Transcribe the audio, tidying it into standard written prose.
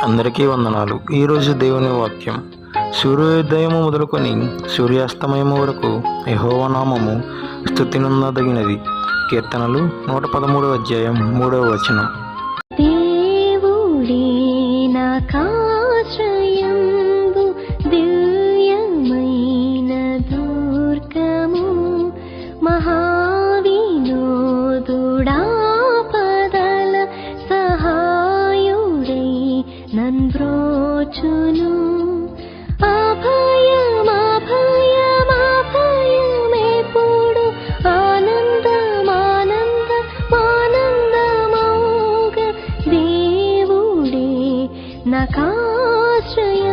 అందరికీ వందనాలు. ఈరోజు దేవుని వాక్యం, సూర్యోదయము మొదలుకొని సూర్యాస్తమయము వరకు యెహోవా నామము స్తుతినందదగినది. కీర్తనలు 113వ అధ్యాయం 3వ వచనం. దేవుడే నాకాశ్రయంబు, దివ్యమైన దుర్గము, మహావినోదుడాపదల సహాయుడై నన్బ్రోచును. అభయమేపుడు ఆనందమానందమానందమౌగ, దేవుడే నాకాశ్రయం.